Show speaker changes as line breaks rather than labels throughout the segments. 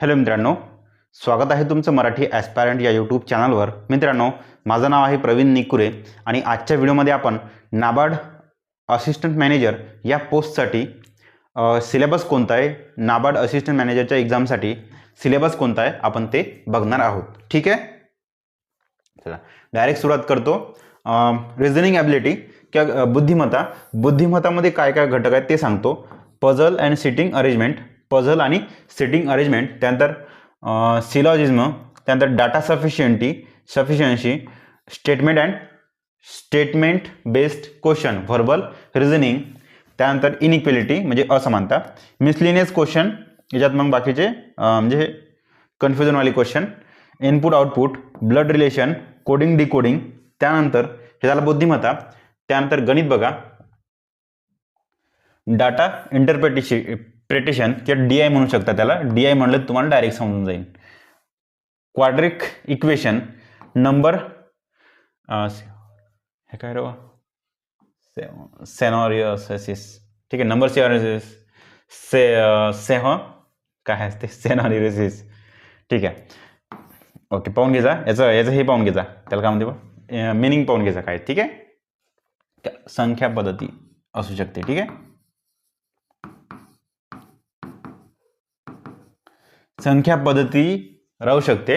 Hello मित्रांनो, स्वागत आहे तुमचं मराठी ॲस्पायरंट या यूट्यूब चॅनलवर. मित्रांनो, माझं नाव आहे प्रवीण निकुरे आणि आजच्या व्हिडिओमध्ये आपण नाबार्ड असिस्टंट मॅनेजर या पोस्टसाठी सिलेबस कोणता आहे, नाबार्ड असिस्टंट मॅनेजरच्या एक्झामसाठी सिलेबस कोणता आहे आपण ते बघणार आहोत. ठीक आहे, चला डायरेक्ट सुरुवात करतो. रिझनिंग ॲबिलिटी किंवा बुद्धिमत्तामध्ये काय काय घटक आहेत ते सांगतो. Puzzle and sitting arrangement, puzzle आणि सिटिंग अरेंजमेंट, त्यानंतर सिलॉजिझम, त्यानंतर data sufficiency, statement based question, verbal reasoning, त्यानंतर इनइक्वेलिटी म्हणजे असमानता, मिसलिनियस क्वेश्चन, याच्यात मग बाकीचे म्हणजे कन्फ्युजनवाली question, input output, blood relation, coding decoding, त्यानंतर हे झालं बुद्धिमत्ता. त्यानंतर गणित बघा, डाटा इंटरप्रिटेशन किंवा DI म्हणू शकता त्याला. DI म्हणलं तुम्हाला डायरेक्ट समजून जाईल. क्वाड्रिक इक्वेशन, नंबर हे काय रे सेनॉरियोसिस, ठीक आहे, नंबर काय असते सेनॉरियोसिस, ठीक आहे. ओके, पाहून घ्यायचा याचं हे पाहून घ्यायचा, त्याला काय म्हणते मिनिंग पाहून घ्यायचा काय. ठीक आहे, संख्या पद्धती असू शकते. ठीक आहे, संख्या पद्धती राहू शकते,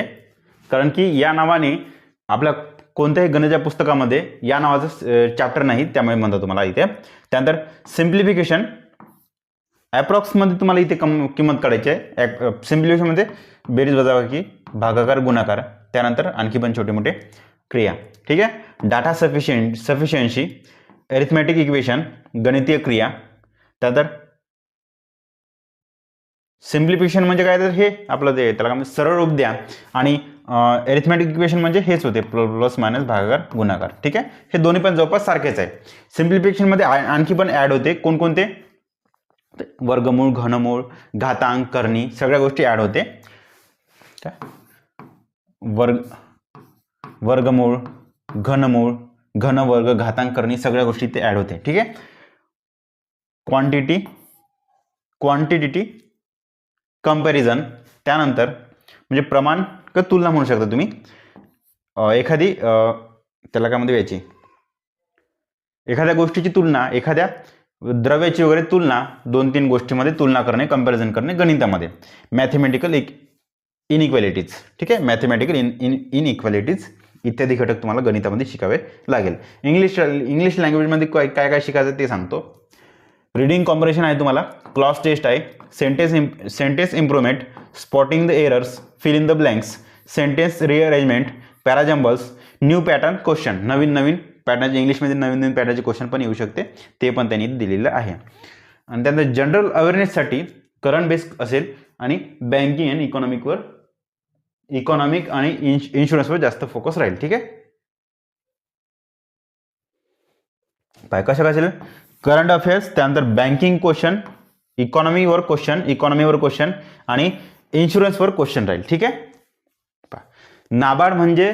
कारण की या नावाने आपल्या कोणत्याही गणिताच्या पुस्तकामध्ये या नावाचं चॅप्टर नाही, त्यामुळे म्हणतो तुम्हाला इथे. त्यानंतर सिम्प्लिफिकेशन, ॲप्रॉक्समध्ये तुम्हाला इथे किंमत काढायची आहे. सिम्प्लिफिकेशनमध्ये बेरीज वजाबाकी, भागाकार, गुणाकार, त्यानंतर आणखी पण छोटे मोठे क्रिया. ठीक आहे, डाटा सफिशियन्सी, अरिथमॅटिक इक्वेशन, गणितीय क्रिया, त्यानंतर सिम्प्लिफिकेशन म्हणजे काय, तर हे आपलं ते त्याला काय सरळ रूप द्या, आणि अरिथमॅटिक इक्वेशन म्हणजे हेच होते प्लस मायनस भागाकार गुणाकार. ठीक आहे, हे दोन्ही पण जवळपास सारखेच आहे. सिम्प्लिफिकेशनमध्ये आणखी पण ॲड होते कोणकोणते, वर्गमूळ, घनमूळ, घातांक, करणी, सगळ्या गोष्टी ॲड होते. वर्गमूळ, घनमूळ, घनवर्ग, घातांक, करणी, सगळ्या गोष्टी ते ॲड होते. ठीक आहे, क्वांटिटी कंपॅरिझन, त्यानंतर म्हणजे प्रमाण किंवा तुलना म्हणू शकता तुम्ही. एखादी त्याला काय म्हणते याची, एखाद्या गोष्टीची तुलना, एखाद्या द्रव्याची वगैरे तुलना, 2-3 गोष्टीमध्ये तुलना करणे, कंपॅरिझन करणे गणितामध्ये. मॅथमॅटिकल इनइक्वॅलिटीज, ठीक आहे, मॅथमॅटिकल इनइक्वॅलिटीज इत्यादी घटक तुम्हाला गणितामध्ये शिकावे लागेल. इंग्लिश लँग्वेजमध्ये काय काय शिकायचं ते सांगतो. रीडिंग कॉम्प्रिहेन्शन आहे तुम्हाला, क्लॉज टेस्ट आहे, sentence improvement, spotting the errors, fill in the blanks, sentence rearrangement, parajumbles, new pattern question, नवीन पॅटर्नचे इंग्लिशमध्ये नवीन पॅटर्नचे क्वेश्चन पण येऊ शकते, ते पण त्यांनी दिलेलं आहे. आणि त्यानंतर जनरल अवेअरनेससाठी करंट बेस्ड असेल, आणि बँकिंग अँड इकॉनॉमिक आणि इन्शुरन्सवर जास्त फोकस राहील. ठीक आहे, कशा असेल करंट अफेअर्स, त्यानंतर बँकिंग क्वेश्चन, इकॉनॉमीवर क्वेश्चन आणि इन्शुरन्सवर क्वेश्चन राहील. ठीक आहे, नाबार्ड म्हणजे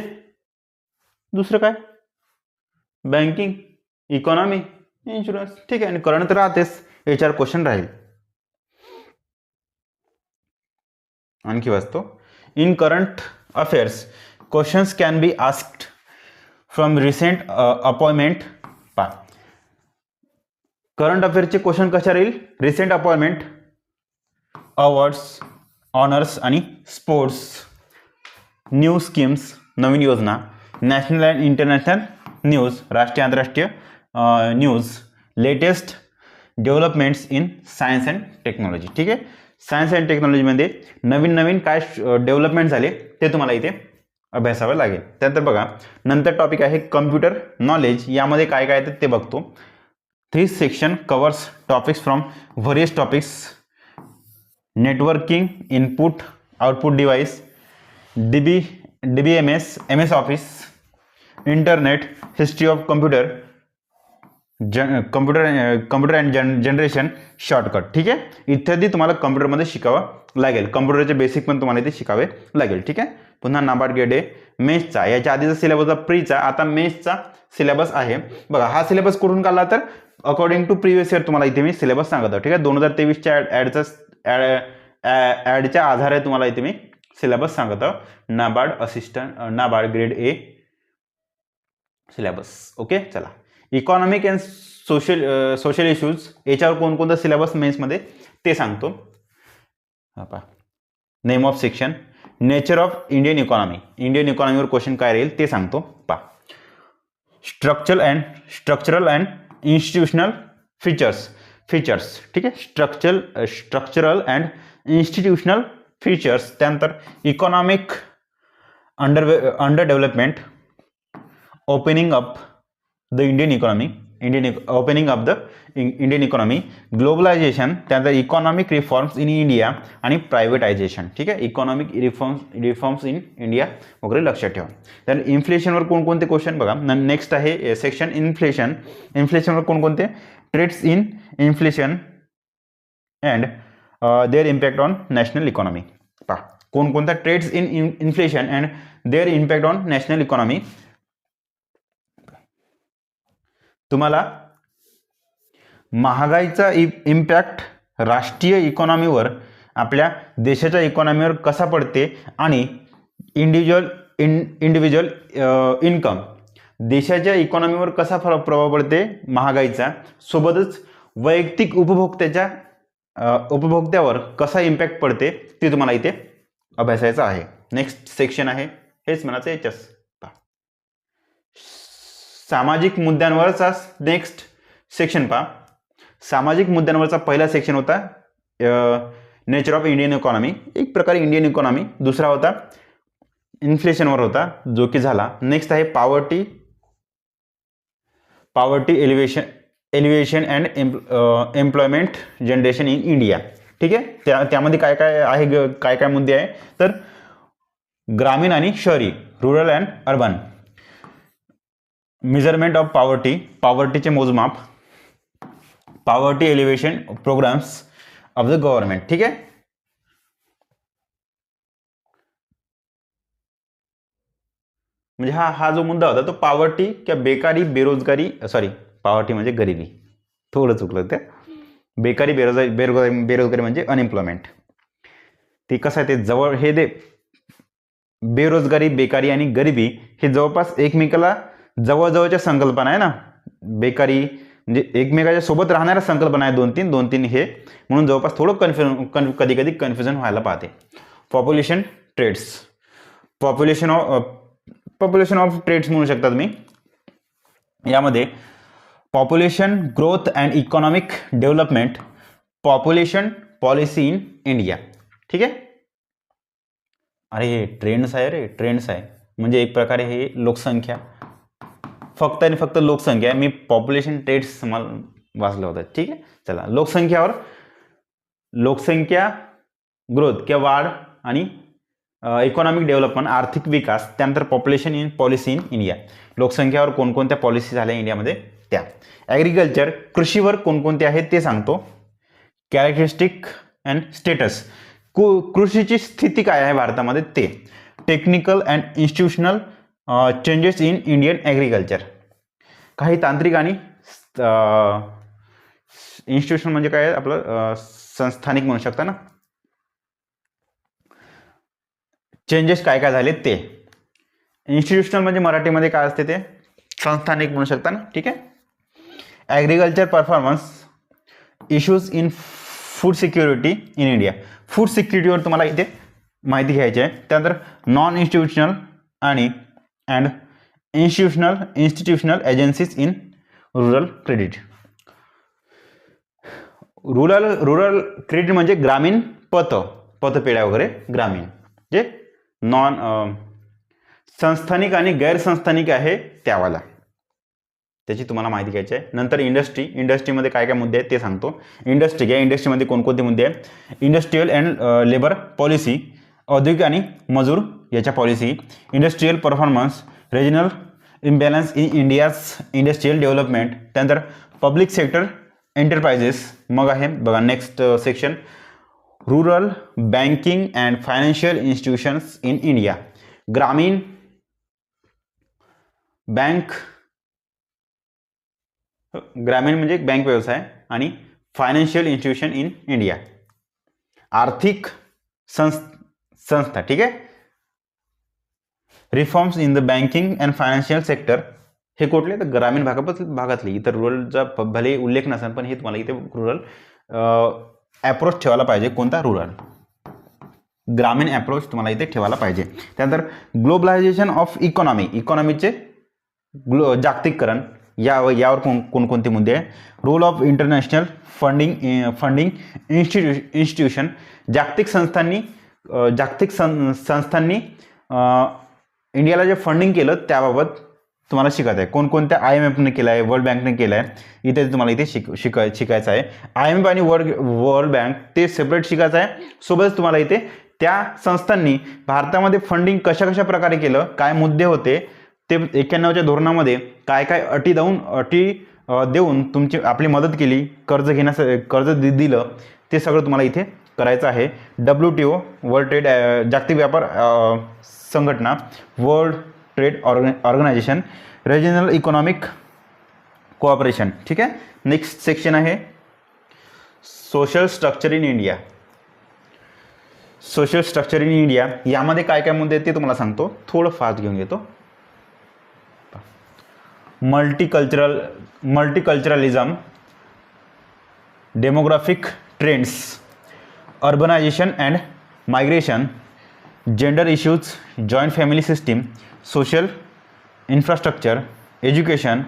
दुसरं काय, बँकिंग, इकॉनॉमी, इन्शुरन्स. ठीक आहे, आणि करंट तर राहतेच, याच्यावर क्वेश्चन राहील. आणखी वाचतो, in current affairs questions can be asked from recent appointment. Current अफेअर्सचे क्वेश्चन कशा राहील, रिसेंट अपॉइंटमेंट, अवॉर्ड्स, ऑनर्स आणि स्पोर्ट्स, न्यू स्कीम्स, नवीन योजना, नॅशनल अँड इंटरनॅशनल न्यूज, राष्ट्रीय आंतरराष्ट्रीय news, latest developments in science and technology. ठीक आहे, सायन्स अँड टेक्नॉलॉजीमध्ये नवीन काय डेव्हलपमेंट झाले ते तुम्हाला इथे अभ्यासावं लागेल. त्यानंतर बघा, नंतर टॉपिक आहे कम्प्युटर नॉलेज, यामध्ये काय काय ते बघतो. This section covers topics from various topics: networking, input, output device, DBMS, MS Office, internet, history of computer and generation, shortcut. ठीक आहे, इत्यादी तुम्हाला कम्प्युटरमध्ये शिकावं लागेल. कम्प्युटरचे बेसिक पण तुम्हाला इथे शिकावे लागेल. ठीक आहे, पुन्हा नाबार्ड गेड आहे मेथचा, याच्या आधीचा सिलेबस होता प्रीचा, आता मेथचा सिलेबस आहे. बघा, हा सिलेबस कुठून काढला, तर अकॉर्डिंग टू प्रिव्हियस इयर तुम्हाला इथे मी सिलेबस सांगतो. ठीक आहे, 2023च्या ॲडच्या आधारे तुम्हाला इथे मी सिलेबस सांगतो. NABARD grade A syllabus. Okay, चला. इकॉनॉमिक अँड सोशल इश्यूज याच्यावर कोणकोणतं सिलेबस मेन्समध्ये ते सांगतो. Name of section, nature of Indian economy, Indian इकॉनॉमीवर क्वेश्चन काय राहील ते सांगतो. Structural and institutional features. ठीक आहे, स्ट्रक्चरल अँड इन्स्टिट्यूशनल फीचर्स. त्यानंतर economic under development, opening up the Indian economy, opening up the Indian economy, globalisation, त्यानंतर economic reforms in India आणि प्रायव्हेटायझेशन. ठीक आहे, इकॉनॉमिक रिफॉर्म्स इन इंडिया वगैरे लक्षात ठेवा. तर इन्फ्लेशनवर कोणकोणते क्वेश्चन बघा. नेक्स्ट आहे सेक्शन इन्फ्लेशन. इन्फ्लेशनवर कोणकोणते, trends in inflation and their impact on national economy. पहा कोणकोणत्या trends in inflation and their impact on national economy. तुम्हाला महागाईचा इम्पॅक्ट राष्ट्रीय इकॉनॉमीवर, आपल्या देशाच्या इकॉनॉमीवर कसा पडते आणि इंडिव्हिज्युअल इन्कम, देशाच्या इकॉनॉमीवर कसा प्रभाव पडते महागाईचा, सोबतच वैयक्तिक उपभोक्त्यावर कसा इम्पॅक्ट पडते ते तुम्हाला इथे अभ्यासायचं आहे. नेक्स्ट सेक्शन आहे हेच म्हणायचं याच्यास. सामाजिक मुद्द्यांवरचा नेक्स्ट सेक्शन पहा. सामाजिक मुद्द्यांवरचा पहिला सेक्शन होता नेचर ऑफ इंडियन इकॉनॉमी, एक प्रकारे इंडियन इकॉनॉमी. दुसरा होता इन्फ्लेशनवर होता, जो की झाला. नेक्स्ट आहे poverty elevation and employment generation in India. ठीक आहे, त्यामध्ये काय काय आहे, काय काय मुद्दे आहे तर ग्रामीण आणि शहरी, rural and urban, measurement of पॉवर्टीचे मोजमाप, poverty elevation programmes of the government. ठीक आहे, म्हणजे हा जो मुद्दा होता तो पॉवर्टी किंवा बेकारी, बेरोजगारी, पॉवर्टी म्हणजे गरिबी, थोडं चुकलं ते. बेकारी, बेरोजगारी म्हणजे अनएम्प्लॉयमेंट. ते कसं आहे, ते जवळ हे दे बेरोजगारी, बेकारी आणि गरिबी हे जवळपास एकमेकाला जवळजवळच्या संकल्पना आहे ना. बेकारी म्हणजे एकमेकाच्या सोबत राहणाऱ्या संकल्पना आहे, दोन तीन हे, म्हणून जवळपास थोडं कधी कन्फ्युजन व्हायला पाहते. पॉप्युलेशन ऑफ ट्रेड्स म्हणू शकता तुम्ही. यामध्ये population growth and economic development, population policy in India. ठीक आहे, अरे हे ट्रेंड्स आहे म्हणजे एक प्रकारे हे लोकसंख्या, फक्त आणि फक्त लोकसंख्या. मी पॉप्युलेशन ट्रेड्स वाचलं होतं. ठीक आहे, चला. लोकसंख्या ग्रोथ किंवा वाढ आणि इकॉनॉमिक डेव्हलपमेंट, आर्थिक विकास, त्यानंतर पॉप्युलेशन पॉलिसी इन इंडिया, लोकसंख्यावर कोणकोणत्या पॉलिसी झाल्या इंडियामध्ये त्या. ॲग्रिकल्चर, कृषीवर कोणकोणते आहेत ते सांगतो. कॅरेक्टरिस्टिक अँड स्टेटस, कृषीची स्थिती काय आहे भारतामध्ये ते. Technical and institutional changes in Indian agriculture, काही तांत्रिक आणि इन्स्टिट्यूशन म्हणजे काय आपलं संस्थानिक म्हणू शकता ना, चेंजेस काय काय झाले ते. इन्स्टिट्यूशनल म्हणजे मराठीमध्ये काय असते ते संस्थानिक म्हणू शकता ना. ठीक आहे, agriculture performance, issues in food security in India, food सिक्युरिटीवर तुम्हाला इथे माहिती घ्यायची आहे. त्यानंतर नॉन इन्स्टिट्यूशनल आणि institutional agencies in rural credit. Rural credit म्हणजे ग्रामीण पतपेढ्या वगैरे, ग्रामीण जे नॉन संस्थानिक आणि गैरसंस्थानिक आहे त्यावाला, त्याची तुम्हाला माहिती घ्यायची आहे. नंतर इंडस्ट्रीमध्ये काय काय मुद्दे आहेत ते सांगतो. इंडस्ट्रीमध्ये कोणकोणते मुद्दे आहेत. इंडस्ट्रीयल अँड लेबर पॉलिसी, औद्योगिक आणि मजूर याच्या policy. Industrial performance, regional imbalance in India's industrial development. त्यानंतर पब्लिक सेक्टर एंटरप्राइजेस. मग आहे बघा next section, rural banking and financial institutions in India, ग्रामीण म्हणजे बँक व्यवसाय आणि फायनान्शियल इन्स्टिट्यूशन इन इंडिया. आर्थिक संस्था, ठीक आहे. Reforms in the banking and financial sector, हे कुठले तर ग्रामीण भागातले, इतर रुरलचा भले उल्लेख नसेल पण हे तुम्हाला इथे रुरल अप्रोच ठेवायला पाहिजे. कोणता? रुरल ग्रामीण अप्रोच तुम्हाला इथे ठेवायला पाहिजे. त्यानंतर ग्लोबलायझेशन ऑफ इकॉनॉमीचे जागतिकीकरण, यावर कोणकोणते मुद्दे आहे. Role of international funding institution, जागतिक संस्थांनी इंडियाला जे फंडिंग केलं त्याबाबत तुम्हाला शिकायचं आहे. कोणकोणत्या IMFने केलं आहे, वर्ल्ड बँकने केलं आहे, इथे तुम्हाला इथे शिकायचं आहे. IMF आणि वर्ल्ड बँक ते सेपरेट शिकायचं आहे. सोबतच तुम्हाला इथे त्या संस्थांनी भारतामध्ये फंडिंग कशा प्रकारे केलं, काय मुद्दे होते, ते 91च्या धोरणामध्ये काय काय अटी देऊन तुमची आपली मदत केली, कर्ज दिलं, ते सगळं तुम्हाला इथे करायचं आहे. WTO वर्ल्ड ट्रेड जागतिक व्यापार संघटना, world trade organisation, regional economic cooperation, ठीक आहे. नेक्स्ट सेक्शन आहे social structure in India. Social structure in India यामध्ये काय काय मुद्दे आहेत ते तुम्हाला सांगतो. थोडं फास्ट घेऊन येतो. Multiculturalism, demographic trends, urbanisation and migration, gender issues, joint family system, social infrastructure, education,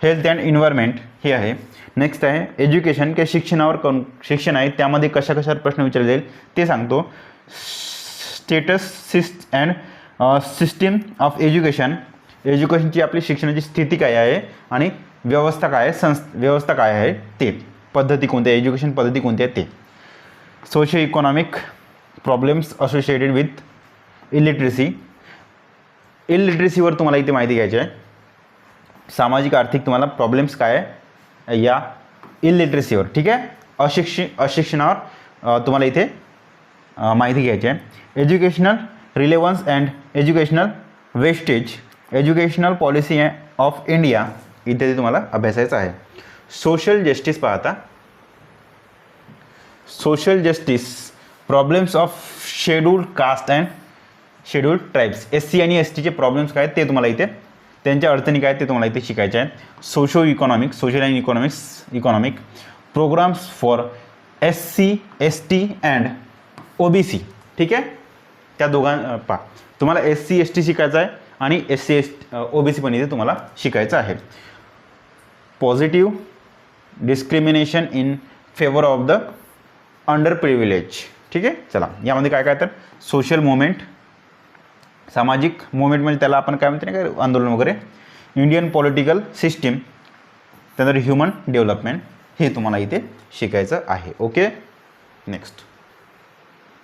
health and environment हे आहे. नेक्स्ट आहे एज्युकेशन, की शिक्षण आहे त्यामध्ये कशा प्रश्न विचारले जाईल ते सांगतो. स्टेटस अँड सिस्टीम ऑफ एज्युकेशनची आपली शिक्षणाची स्थिती काय आहे आणि व्यवस्था काय आहे ते, पद्धती कोणत्या, एज्युकेशन पद्धती कोणती आहे ते. Socio economic problems associated with इलिटरेसीवर तुम्हाला इथे माहिती घ्यायची आहे. सामाजिक आर्थिक तुम्हाला प्रॉब्लेम्स काय आहे या इलिटरेसीवर, ठीक आहे. अशिक्षणावर तुम्हाला इथे माहिती घ्यायची आहे. Educational relevance and educational wastage, educational policy of India इत्यादी तुम्हाला अभ्यासायचं आहे. सोशल जस्टिस पाहता, social justice, problems of scheduled caste and scheduled tribes, SC आणि STचे प्रॉब्लेम्स काय ते तुम्हाला इथे, त्यांच्या अडचणी काय ते तुम्हाला इथे शिकायचे आहे. Social and economic programmes for SC, ST and OBC, ठीक आहे. त्या तुम्हाला SC ST शिकायचं आहे आणि SC OBC पण इथे तुम्हाला शिकायचं आहे. Positive discrimination in favour of the under privilege, ठीक आहे. चला यामध्ये काय तर सोशल मुवमेंट, सामाजिक मुवमेंट म्हणजे त्याला आपण काय म्हणतो ना, काय आंदोलन वगैरे. इंडियन पॉलिटिकल सिस्टीम, त्यानंतर ह्युमन डेव्हलपमेंट हे तुम्हाला इथे शिकायचं आहे. ओके. नेक्स्ट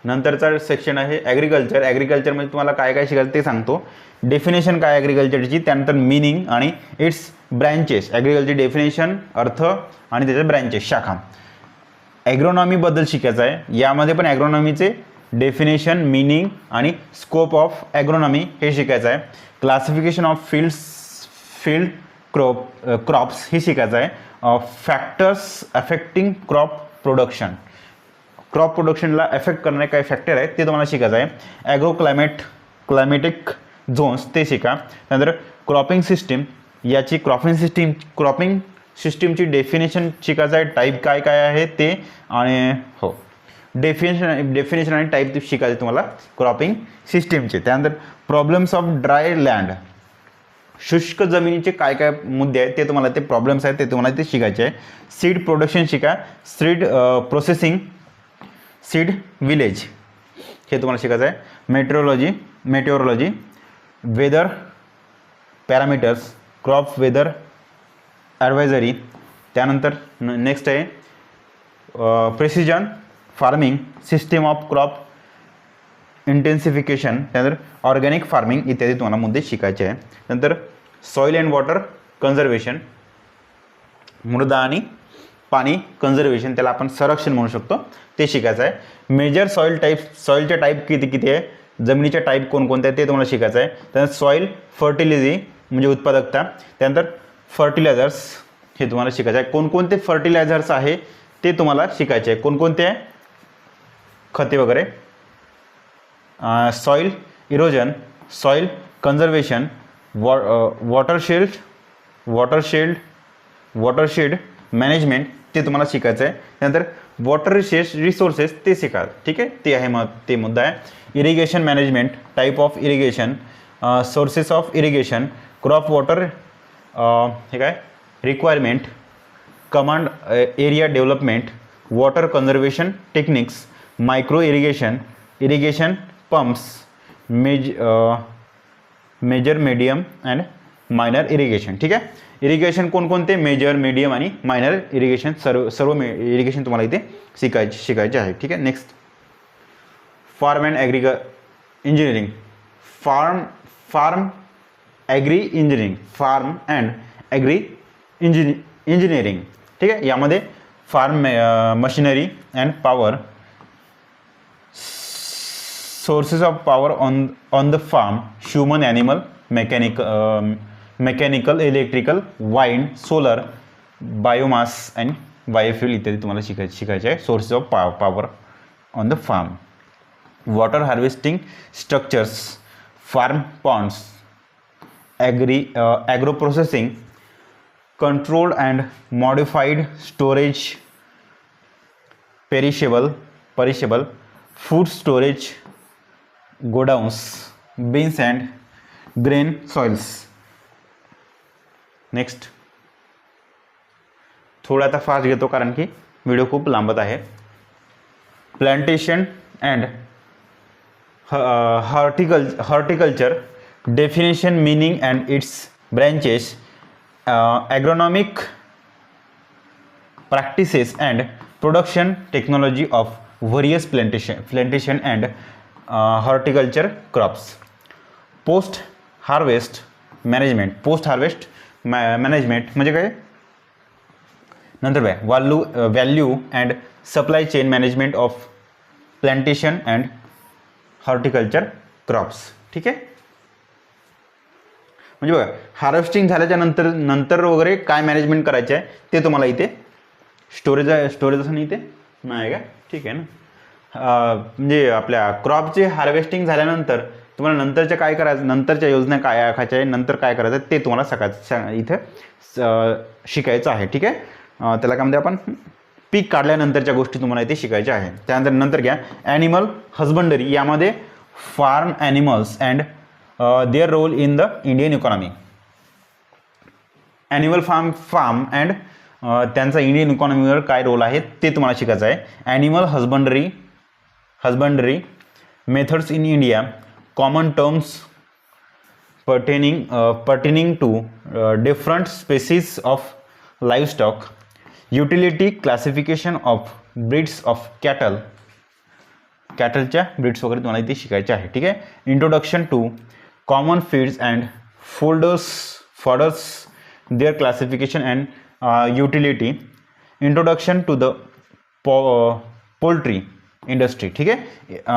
नंतरचा सेक्शन आहे ॲग्रिकल्चर म्हणजे तुम्हाला काय शिकायचं ते सांगतो. डेफिनेशन काय ॲग्रिकल्चरची, त्यानंतर मिनिंग आणि इट्स ब्रँचेस, ॲग्रिकल्चर डेफिनेशन, अर्थ आणि त्याच्या ब्रँचेस, शाखा. ॲग्रोनॉमीबद्दल शिकायचं आहे. यामध्ये पण ॲग्रोनॉमीचे डेफिनेशन, मिनिंग आणि स्कोप ऑफ ॲग्रोनॉमी हे शिकायचं आहे. क्लासिफिकेशन ऑफ फील्ड क्रॉप्स हे शिकायचं आहे. फॅक्टर्स अफेक्टिंग क्रॉप प्रोडक्शनला अफेक्ट करणारे काही फॅक्टर आहेत ते तुम्हाला शिकायचं आहे. क्लायमेटिक झोन्स ते शिका. त्यानंतर क्रॉपिंग सिस्टीमची डेफिनेशन शिकायचं आहे. टाईप काय आहे ते, आणि हो डेफिनेशन आणि टाईप शिकायचे तुम्हाला क्रॉपिंग सिस्टीमचे. त्यानंतर प्रॉब्लेम्स ऑफ ड्राय लँड, शुष्क जमिनीचे काय मुद्दे आहेत ते तुम्हाला, ते प्रॉब्लेम्स आहेत ते तुम्हाला ते शिकायचे आहे. सीड प्रोडक्शन शिका, सीड प्रोसेसिंग, सीड विलेज हे तुम्हाला शिकायचं आहे. Meteorology, weather parameters, crop weather advisory. त्यानंतर नेक्स्ट आहे precision farming, system of crop intensification, त्यानंतर ऑर्गॅनिक फार्मिंग इत्यादी तुम्हाला मुद्दे शिकायचे आहे. नंतर सॉईल अँड वॉटर कन्झर्वेशन, मृदा आणि पाणी कन्झर्वेशन, त्याला आपण संरक्षण म्हणू शकतो, ते शिकायचं आहे. मेजर सॉईलच्या टाईप किती आहे, जमिनीच्या टाईप कोणकोणत्या आहेत ते तुम्हाला शिकायचं आहे. त्यानंतर सॉईल फर्टिलिटी म्हणजे उत्पादकता, त्यानंतर फर्टिलायझर्स हे तुम्हाला शिकायचं आहे. कोणकोणते फर्टिलायझर्स आहे ते तुम्हाला शिकायचे आहे, कोणकोणते खते वगैरे. Soil erosion, soil conservation, watershed management ते तुम्हाला शिकायचं आहे. त्यानंतर वॉटर रिसोर्सेस ते शिका. ठीक आहे, ते आहे ते मुद्दा आहे. Irrigation management, type of irrigation, sources of irrigation, crop water हे काय requirement, command area development, water conservation techniques, micro irrigation, irrigation pumps, major medium and minor irrigation. ठीक आहे, इरिगेशन कोणकोणते, मेजर मीडियम आणि मायनर इरिगेशन, सर्व irrigation तुम्हाला इथे शिकायचे आहे. ठीक आहे. Next farm and engineering, farm agri engineering, farm and agri engineering. ठीक आहे, यामध्ये farm machinery and power, sources of power on the farm, human animal, mechanical, electrical, wind, solar, biomass and biofuel इत्यादी तुम्हाला शिकायचे आहे. Sources of power on the farm, water harvesting structures, farm ponds, agro processing, controlled and modified storage, perishable food storage, godowns, beans and grain soils. Next थोडा आता fast घेतो कारण की video खूप लांबत आहे. Plantation and horticulture, definition, meaning and its branches, agronomic practices and production technology of various plantation and horticulture crops, post harvest management, म्हणजे काय, नंतर काय value and supply chain management of plantation and horticulture crops. ठीक आहे, म्हणजे बघा harvesting झाल्याच्या नंतर वगैरे काय मॅनेजमेंट करायचे आहे ते तुम्हाला इथे स्टोरेज असं नाही इथे नाही का. ठीक आहे ना, म्हणजे आपल्या क्रॉपचे हार्वेस्टिंग झाल्यानंतर तुम्हाला नंतरच्या काय करायचं, नंतरच्या योजना काय आखायच्या आहे, नंतर काय करायचं ते तुम्हाला इथं शिकायचं आहे. ठीक आहे, त्याला काय म्हणते आपण पीक काढल्यानंतरच्या गोष्टी तुम्हाला इथे शिकायच्या आहे. त्यानंतर घ्या ॲनिमल हजबंडरी, यामध्ये farm animals and their role in the Indian economy, animal farm and त्यांचा इंडियन इकॉनॉमीवर काय रोल आहे ते तुम्हाला शिकायचं आहे. Animal husbandry methods in India, common terms pertaining to different species of livestock, utility, classification of breeds of cattle, कॅटलच्या breeds वगैरे तुम्हाला इथे शिकायचे आहे. ठीक आहे, introduction to common feeds and fodders, their classification and utility, introduction to the poultry industry. ठीक आहे,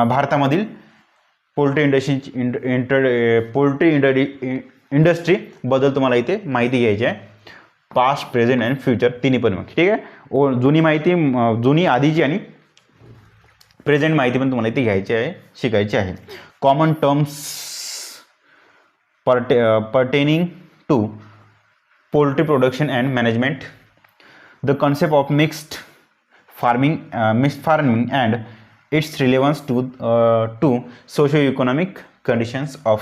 भारतामधील पोल्ट्री इंडस्ट्री बद्दल तुम्हाला इथे माहिती घ्यायची आहे. पास्ट, प्रेझेंट अँड फ्युचर तिन्ही पण. ठीक आहे, जुनी माहिती, जुनी आधीची आणि प्रेझेंट माहिती पण तुम्हाला इथे घ्यायची आहे, शिकायची आहे. Common terms pertaining to poultry production and management, the concept of mixed farming and its relevance to socio economic conditions of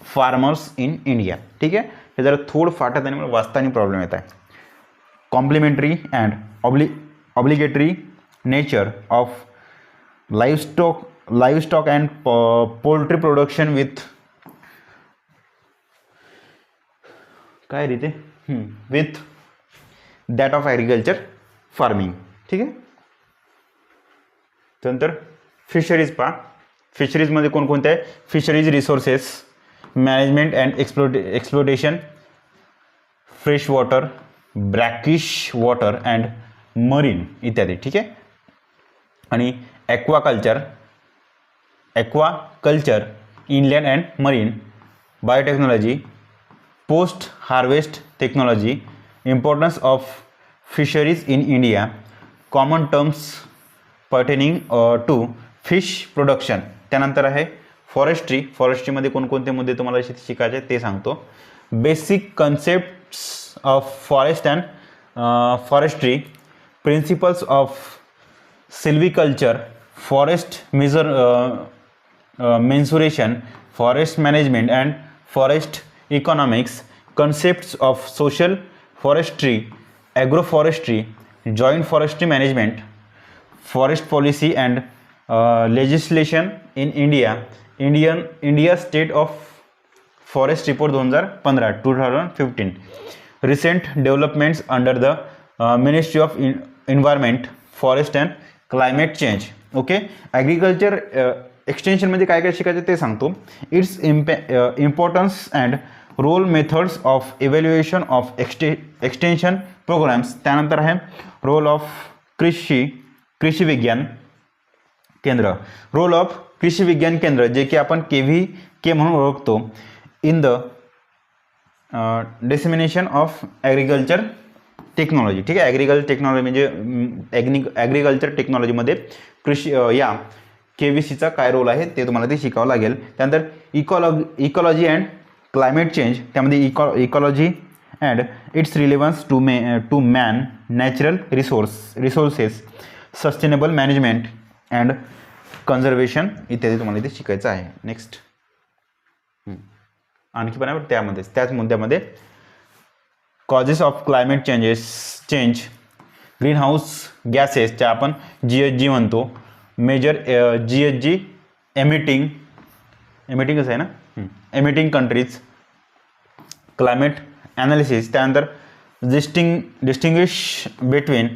farmers in India. ठीक आहे, हे जरा थोडं फाटत आणि मला वाचताना प्रॉब्लेम येत आहे. Complementary and obligatory nature of livestock and poultry production with काय रीते with that of agriculture farming. ठीक आहे, त्यानंतर फिशरीज पहा. फिशरीजमध्ये कोणकोणते आहे, fisheries resources management and exploitation, fresh water, brackish water and marine इत्यादी. ठीक आहे, आणि aquaculture, inland and marine, biotechnology, post harvest technology, importance of fisheries in India, common terms pertaining to fish production. त्यानंतर आहे फॉरेस्ट्रीमध्ये कोणकोणते मुद्दे तुम्हाला शिकायचे ते सांगतो. Basic concepts of forest and forestry, principles of silviculture, forest mensuration, forest management and forest economics, concepts of social forestry, agroforestry, joint forestry management, forest policy and legislation in India State of Forest Report 2015, recent developments under the Ministry of Environment, Forest and Climate Change. Okay, agriculture एक्सटेन्शनमध्ये काय काय शिकायचं ते सांगतो. Its importance and role methods of evaluation of extension programmes. त्यानंतर आहे role of कृषी विज्ञान केंद्र, रोल ऑफ कृषी विज्ञान केंद्र जे की आपण KVK म्हणून ओळखतो, in the dissemination of agriculture technology. ठीक आहे, ॲग्रिकल्चर टेक्नॉलॉजी म्हणजे ॲग्रिकल्चर टेक्नॉलॉजीमध्ये कृषी या KVCचा काय रोल आहे ते तुम्हाला ते शिकावं लागेल. त्यानंतर इकॉलॉजी अँड क्लायमेट चेंज, त्यामध्ये ecology and its relevance to man, natural resources, sustainable management and conservation इत्यादी तुम्हाला इथे शिकायचं आहे. नेक्स्ट आणखी पण आहे त्याच मुद्द्यामध्ये causes of climate change, green house गॅसेसच्या आपण GHG म्हणतो, मेजर GHG एमिटिंग कसं आहे ना, एमिटिंग कंट्रीज, क्लायमेट ॲनालिसिस. त्यानंतर distinguish between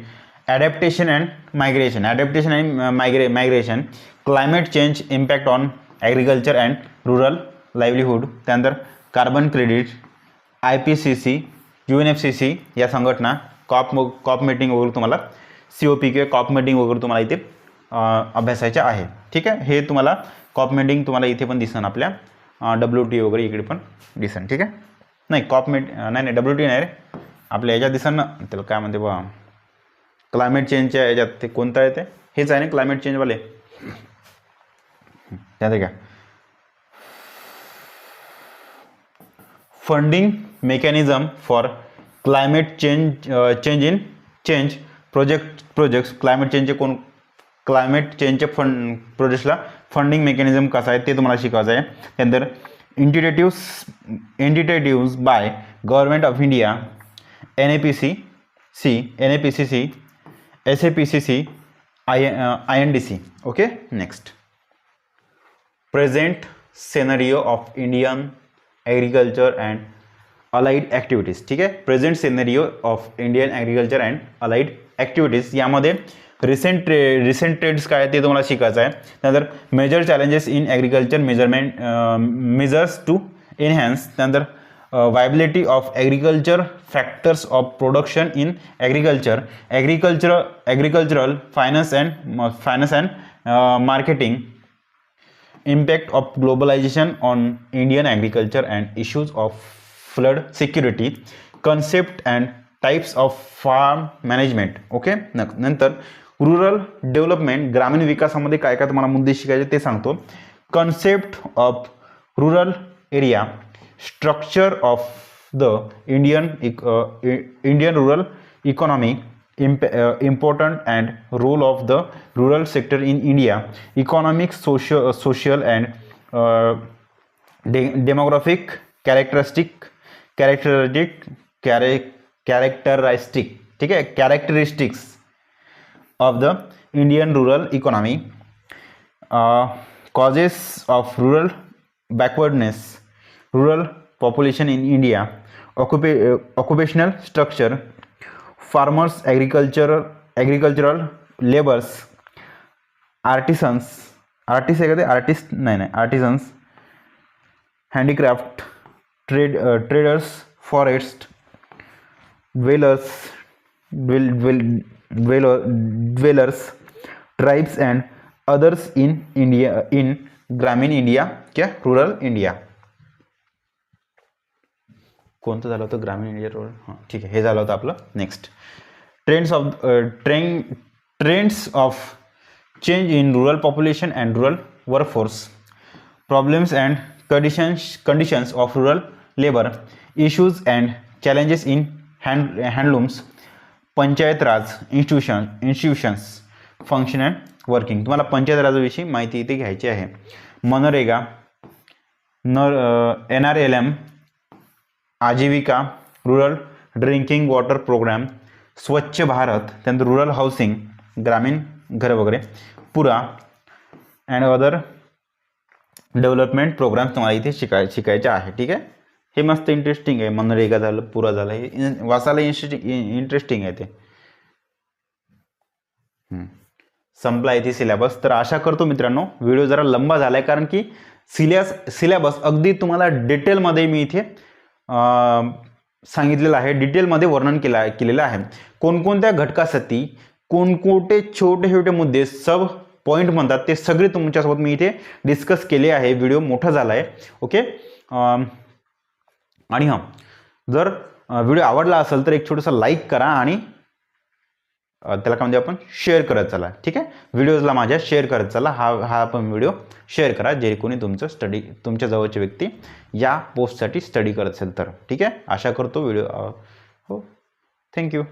adaptation and migration, climate change impact on agriculture and rural livelihood. त्यानंतर कार्बन क्रेडिट, IPCC, UNFCCC या संघटना, कॉप मीटिंग वगैरे तुम्हाला COP किंवा कॉप मीटिंग वगैरे तुम्हाला इथे अभ्यासायच्या आहे. ठीक आहे, हे तुम्हाला कॉप मीटिंग तुम्हाला इथे पण दिसन, आपल्या WTO वगैरे इकडे पण दिसन. ठीक आहे, नाही नाही WTO नाही रे, आपल्या याच्यात दिसन ना, त्याला काय म्हणते बा, क्लायमेट चेंजच्या याच्यात ते कोणतं आहे, ते हेच आहे ना क्लायमेट चेंजवाले. त्यात काय funding mechanism for climate change projects. Climate चेंजच्या प्रोजेक्ट्सला फंडिंग मेकॅनिझम कसं आहे ते तुम्हाला शिकायचं आहे. त्यानंतर initiatives by government of India, NAPCC, SAPCC, INDC. Okay, next present scenario of Indian agriculture and allied activities. ठीक आहे, present scenario of Indian agriculture and allied activities, यामध्ये रिसेंट ट्रेंड्स काय ते तुम्हाला शिकायचं आहे. त्यानंतर major challenges in agriculture measures to enhance. त्यानंतर viability of agriculture, factors of production in agricultural finance and marketing, impact of globalization on Indian agriculture and issues of flood security, concept and types of farm management. Okay, नंतर rural development, ग्रामीण विकासामध्ये काय काय तुम्हाला मुद्दे शिकायचे ते सांगतो. Concept of rural area, structure of the Indian rural economy, important and role of the rural sector in India, economic, social and demographic characteristic. ठीक है, characteristics of the Indian rural economy, causes of rural backwardness, rural population in India, occupational structure, farmers, agricultural laborers, artisans, handicraft, traders, forest dwellers, tribes and others in ग्रामीण India क्या rural India. कोणतं झालं होतं, ग्रामीण India rural. हां, ठीक आहे, हे झालं होतं आपलं. Next trends of change in rural population and rural workforce, problems and conditions of rural labour, issues and challenges in handlooms, panchayat raj institutions function and working. तुम्हाला पंचायत राजाविषयी माहिती इथे घ्यायची आहे. MNREGA, NRLM, Aajeevika, rural drinking water programme, Swachh Bharat, त्यानंतर रुरल हाऊसिंग, ग्रामीण घरं वगैरे, पुरा अँड अदर डेव्हलपमेंट प्रोग्राम तुम्हाला इथे शिकायचे आहे. ठीक आहे. हे मस्त इंटरेस्टिंग आहे. मनरेगा झालं, पुरा झालं, हे वाचायला इंटरेस्टिंग आहे ते. संपला इथे सिलेबस. तर आशा करतो मित्रांनो व्हिडिओ जरा लंबा झाला आहे, कारण की सिलेबस अगदी तुम्हाला डिटेलमध्ये मी इथे सांगितलेलं आहे, डिटेलमध्ये वर्णन केलेलं आहे. कोणकोणत्या घटकासाठी कोणकोणते छोटे छोटे मुद्दे सब पॉईंट म्हणतात ते सगळे तुमच्यासोबत मी इथे डिस्कस केले आहे. व्हिडिओ मोठा झाला आहे. ओके. आणि हां, जर व्हिडिओ आवडला असेल तर एक छोटासा लाईक करा आणि त्याला काय म्हणजे आपण शेअर करत चला. ठीक आहे. व्हिडिओजला माझ्या शेअर करत चला. हा पण व्हिडिओ शेअर करा जे कोणी तुमच्या जवळचे व्यक्ती या पोस्टसाठी स्टडी करत असेल तर. ठीक आहे. आशा करतो व्हिडिओ हो. थँक्यू.